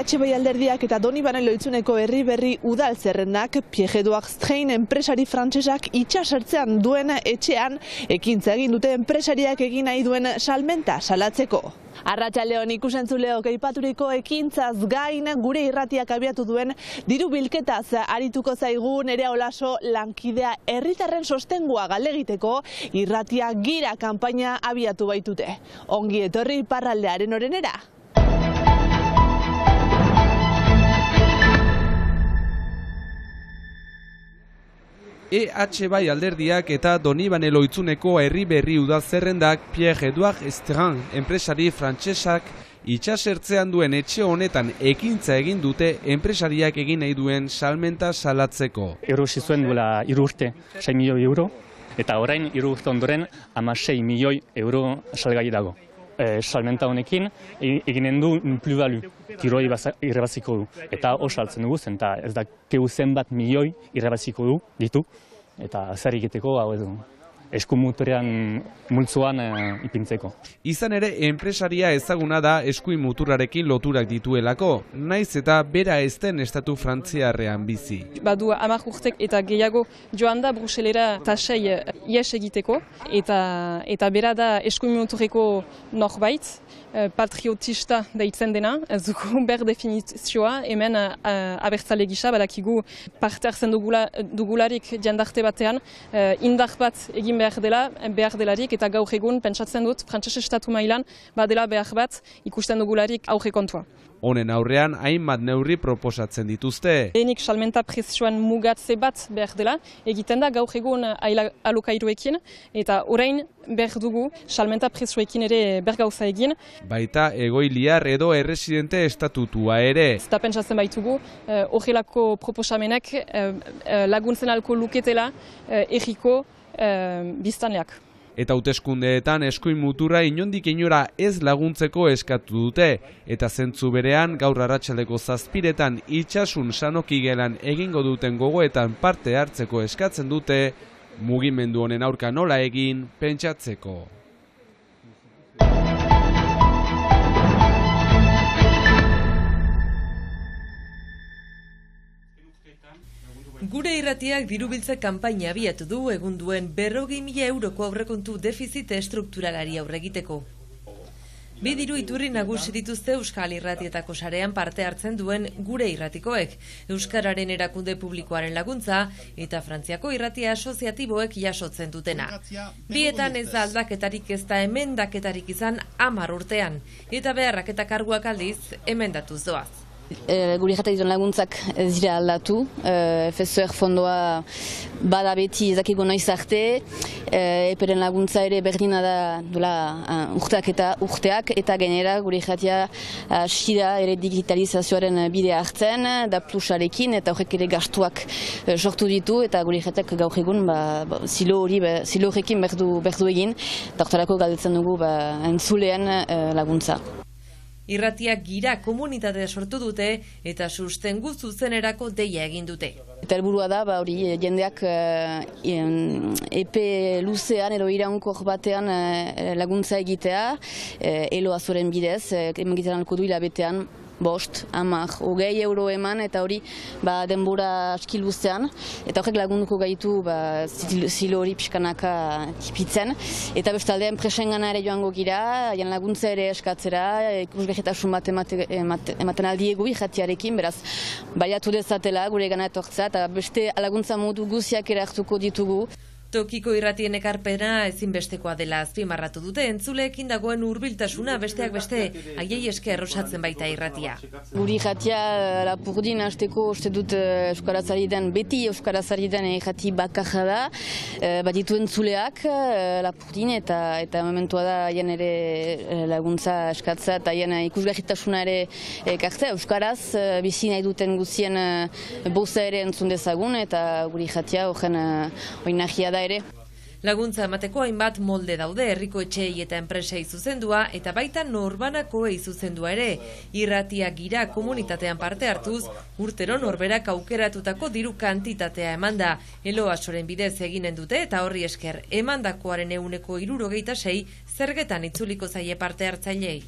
EH Bai alderdiak eta Donibane Lohitzuneko herri berri udal zerrendak Pierre Edouard Strain enpresari frantsesak itsasertzean duen etxean ekintza egin dute enpresariak egin nahi duen salmenta salatzeko. Arratsaldeon ikusentzuleok aipaturiko ekintzaz gain gure irratiak abiatu duen diru bilketaz arituko zaigu Nerea Olaso lankidea herritarren sostengua galdegiteko irratia gira kanpaina abiatu baitute. Ongi etorri iparraldearen orenera. EH Bai alderdiak eta Donibane Lohitzuneko herri berri udal zerrendak Pierre Edouard Strain enpresari frantsesak itsasertzean duen etxe honetan ekintza egin dute enpresariak egin nahi duen salmenta salatzeko. Erosi zuen duela 3 urte 6 milioi euro eta orain 3 urte ondoren 16 milioi euro salgai dago. Salmenta honekin eginen du plus-value, tiroi irrebaziko du. Eta saltzen dugu zen, eta ez dakigu zenbat milioi irrebaziko du ditu. Eta zer egiteko hau edu. Eskumuturean multzuan ipintzeko. Izan ere, enpresaria ezaguna da eskuin muturrarekin loturak dituelako, naiz eta bera ez den estatu frantziarrean bizi. Badu 10 urtek eta gehiago joan da Bruselera tasei ies egiteko, eta bera da eskuin muturreko norbait, patriotista deitzen dena, ez dugu ber definizioa, hemen abertzale gisa, badakigu parte hartzen dugularik jendarte batean, indar bat egin behar delarik eta gaur egun pentsatzen dut frantses estatu mailan badela behar bat ikusten dugularik aurrekontua. Honen aurrean hainbat neurri proposatzen dituzte. Lehenik salmenta prezioan mugatze bat behar dela, egiten da gaur egun alokairuekin eta orain behar dugu salmenta prezioekin ere bergauza egin. Baita egoiliar edo erresidente estatutua ere. Eta pentsatzen baitugu horrelako proposamenak laguntzen alko luketela erriko biztanleak. Eta hauteskundeetan eskuin muturra inondik inora ez laguntzeko eskatu dute. Eta zentzu berean gaur arratsaldeko 7:00 itsasun sanoki gelan egingo duten gogoetan parte hartzeko eskatzen dute, mugimendu honen aurka nola egin pentsatzeko. Gure irratiak dirubiltze kanpaina abiatu du egun duen 40.000 euroko aurrekontu defizit estrukturalari aurregiteko. Bi diru iturri nagusi dituzte Euskal Irratietako sarean parte hartzen duen gure irratikoek, Euskararen erakunde publikoaren laguntza eta Frantziako irratia asoziatiboek jasotzen dutena. Bietan ez da aldaketarik ez da emendaketarik izan 10 urtean, eta beharrak eta karguak aldiz emendatuz doaz. Gure irratiaren laguntzak ez dira aldatu, FSR fondoa bada beti ezakigu noiz arte, eperen laguntza ere berdina da duela urteak eta gainera gure irratia hasi da ere digitalizazioaren bidea hartzen, da plusarekin eta horrek ere gastuak sortu ditu eta gure irratiak gaur egun silo horrekin berdu egin, eta horretarako galdetzen dugu entzulean laguntza. Irratiak gira komunitatea sortu dute eta sustengu zuzenerako deia egin dute. Eta helburua da, hori jendeak epe luzean edo iraunkor batean laguntza egitea, elo azoren bidez, egiten alko du hilabetean, 5, 10, 20 euro eman eta hori denbora aski luzean eta horrek lagunduko gaitu zilo hori pixkanaka tipitzen eta bestalde enpresengana ere joango gira, haien laguntza ere eskatzera, ikusgarritasun bat ematen aldiegu irratiarekin, beraz baliatu dezatela gure gana etortzea eta beste laguntza modu guziak ere hartuko ditugu. Tokiko irratien ekarpena ezinbestekoa dela azpimarratu dute entzuleekin dagoen hurbiltasuna besteak beste haiei esker osatzen baita irratia. Guri irratia Lapurdin hasteko uste dut beti Euskaraz ari den irrati bakarra da, baditu entzuleak Lapurdin eta momentua da haien ere laguntza eskatzea eta haien ikusgarritasuna ere ekartzea. Euskaraz bizi nahi duten guzien boza ere entzun dezagun eta guri irratia horren oinarria da ere. Laguntza emateko hainbat molde daude herriko etxeei eta enpresei zuzendua eta baita norbanakoei zuzendua ere. Irratia gira komunitatean parte hartuz, urtero norberak aukeratutako diru kantitatea emanda. Elo asoren bidez eginen dute eta horri esker emandakoaren 76% zergetan itzuliko zaie parte hartzailei.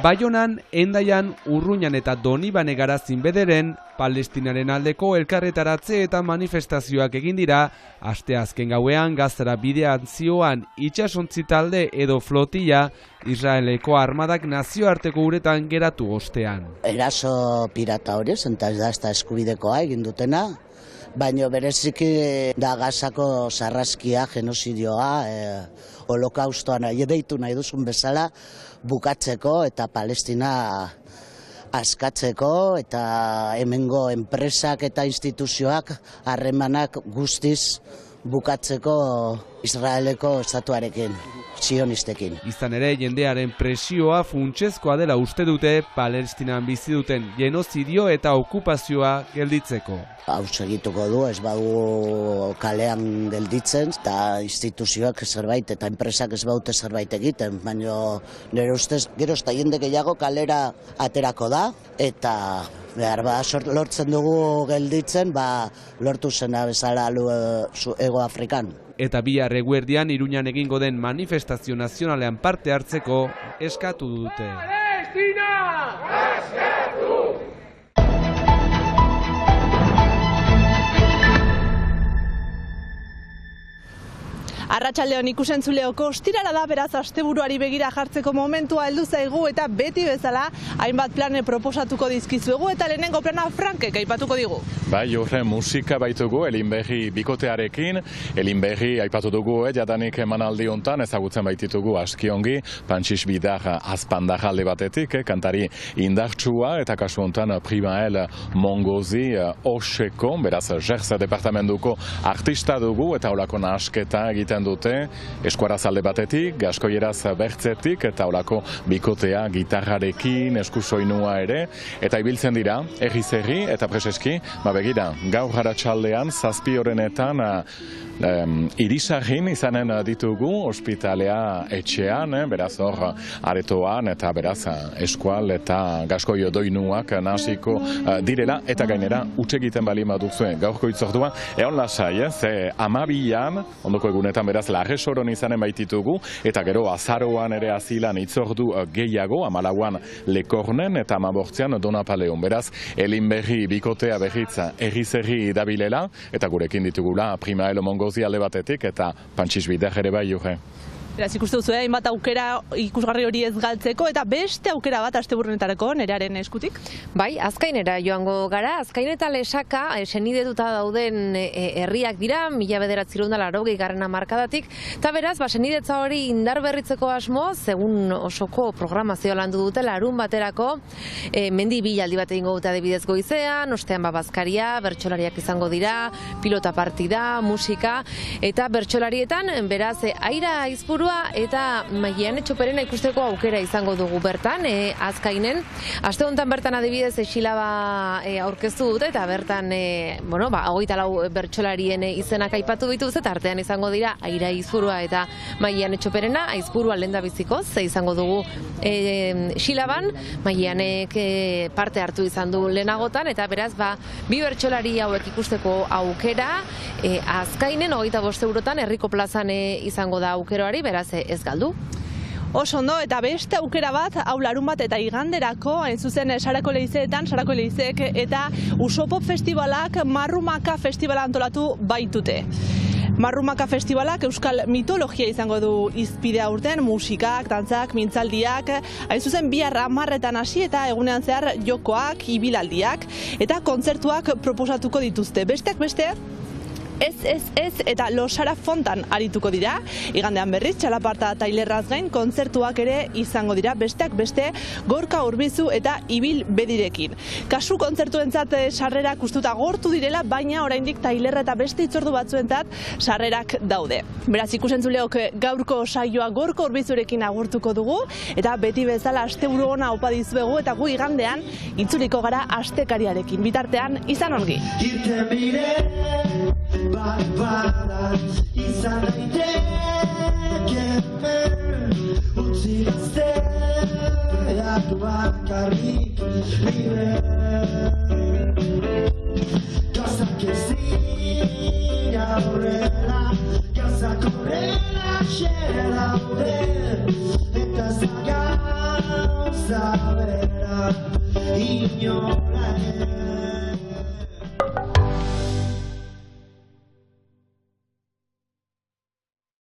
Baionan, Hendaian, Urruñan eta Donibane Garazin bederen, Palestinaren aldeko elkarretaratze eta manifestazioak egin dira, asteazken gauean Gazara bidean zioan itsasontzi talde edo flotilla, Israeleko armadak nazioarteko uretan geratu ostean. Eraso pirata hori, eta ez da eskubidekoa egin dutena, baina bereziki da Gazako sarraskia, genozidioa, holokaustoan deitu nahi duzun bezala bukatzeko eta Palestina askatzeko eta hemengo enpresak eta instituzioak harremanak guztiz bukatzeko Israeleko estatuarekin, zionistekin. Izan ere, jendearen presioa funtsezkoa dela uste dute Palestinan bizi duten genozidio eta okupazioa gelditzeko. Hauts egituko du, ez badu kalean gelditzen, eta instituzioak zerbait eta enpresak ez baute zerbait egiten, baina nire ustez gero eta jende gehiago kalera aterako da, eta behar lortzen dugu gelditzen, lortu zena bezala Hego Afrikan. Eta bihar eguerdian Iruñan egingo den manifestazio nazionalean parte hartzeko eskatu dute. Arratsaldeon ikusentzuleoko ostirala da, beraz asteburuari begira jartzeko momentua heldu zaigu eta beti bezala hainbat plane proposatuko dizkizuegu eta lehenengo plana Frankek aipatuko digu. Bai, horre musika baitugu Elinberri bikotearekin. Elinberri aipatu dugu, jadanik emanaldi hontan ezagutzen baititugu askiongi, Pantxix Bidar azpandar alde batetik, kantari indartsua eta kasu hontan Primael Mongozi Oseko, beraz Jerz departamentuko artista dugu eta holako nahasketa egiten dute, eskuaraz alde batetik, gaskoieraz bertzetik eta holako bikotea gitarrarekin, eskusoinua ere, eta ibiltzen dira, erri eta preseski, begira, gaur arratsaldean 7 horrenetan irisarrin izanen ditugu ospitalea etxean, beraz hor aretoan eta beraz eskual eta gaskoi doinuak nahasiko direla eta gainera utsegiten balima duzue gaurko itzordua. Egon lasai, ze 12an, ondoko egunetan beraz Larresoron izanen baititugu eta gero azaroan ere azilan itzordu gehiago, 14an Lekornen eta 15an Donapaleon. Beraz, Elinberri bikotea berritza erri dabilela eta gurekin ditugula Primael Mongozi alde batetik eta Pantxix Bidar ere bai jure. Beraz, ikuste duzu, hainbat aukera ikusgarri hori ez galtzeko eta beste aukera bat asteburrenetarako Nerearen eskutik? Bai, Azkainera joango gara. Azkain eta Lesaka senidetuta dauden herriak dira, 1980 hamarkadatik, eta beraz, senidetza hori indar berritzeko asmoz, egun osoko programazioa landu dute larun baterako, mendi bilaldi bat egingo dute adibidez goizean, ostean bazkaria, bertsolariak izango dira, pilota partida, musika, eta bertsolarietan, beraz, aira izpurua eta Maiane Txoperena ikusteko aukera izango dugu bertan, Azkainen. Aste honetan bertan adibidez Xilaba aurkeztu dute eta bertan 24 bertsolarien izenak aipatu dituz eta artean izango dira Aira Izpurua eta Maiane Txoperena. Aizpurua lehendabizikoz izango dugu Xilaban, Maianek parte hartu izan du lehenagotan eta beraz bi bertsolari hauek ikusteko aukera Azkainen 25 eurotan herriko plazan izango da aukeroari, beraz ez galdu. Oso ondo, eta beste aukera bat, hau larun bat eta iganderako, hain zuzen Sarako Leizeetan, Sarako Leizek eta Usopop Festivalak Marrumaka Festivala antolatu baitute. Marrumaka Festivalak euskal mitologia izango du hizpidea urten, musikak, dantzak, mintzaldiak, hain zuzen bihar 10:00 hasi eta egunean zehar jokoak, ibilaldiak eta kontzertuak proposatuko dituzte. Besteak beste, Ez eta Losara Fontan arituko dira. Igandean berriz, txalaparta tailerraz gain kontzertuak ere izango dira, besteak beste Gorka Urbizu eta Ibil Bedirekin. Kasu kontzertuentzat sarrerak ustuta gortu direla, baina oraindik tailerra eta beste itzordu batzuentzat sarrerak daude. Beraz, ikusentzuleok gaurko saioa Gorka Urbizurekin agurtuko dugu, eta beti bezala asteburu ona opa dizuegu, eta gu igandean itzuliko gara astekariarekin. Bitartean, izan ongi! Izan daiteke utzi gazteak bakarrik bide Gazak ezin aurrera, gazak horrela xera daude eta zagaz gauza bera inora ere.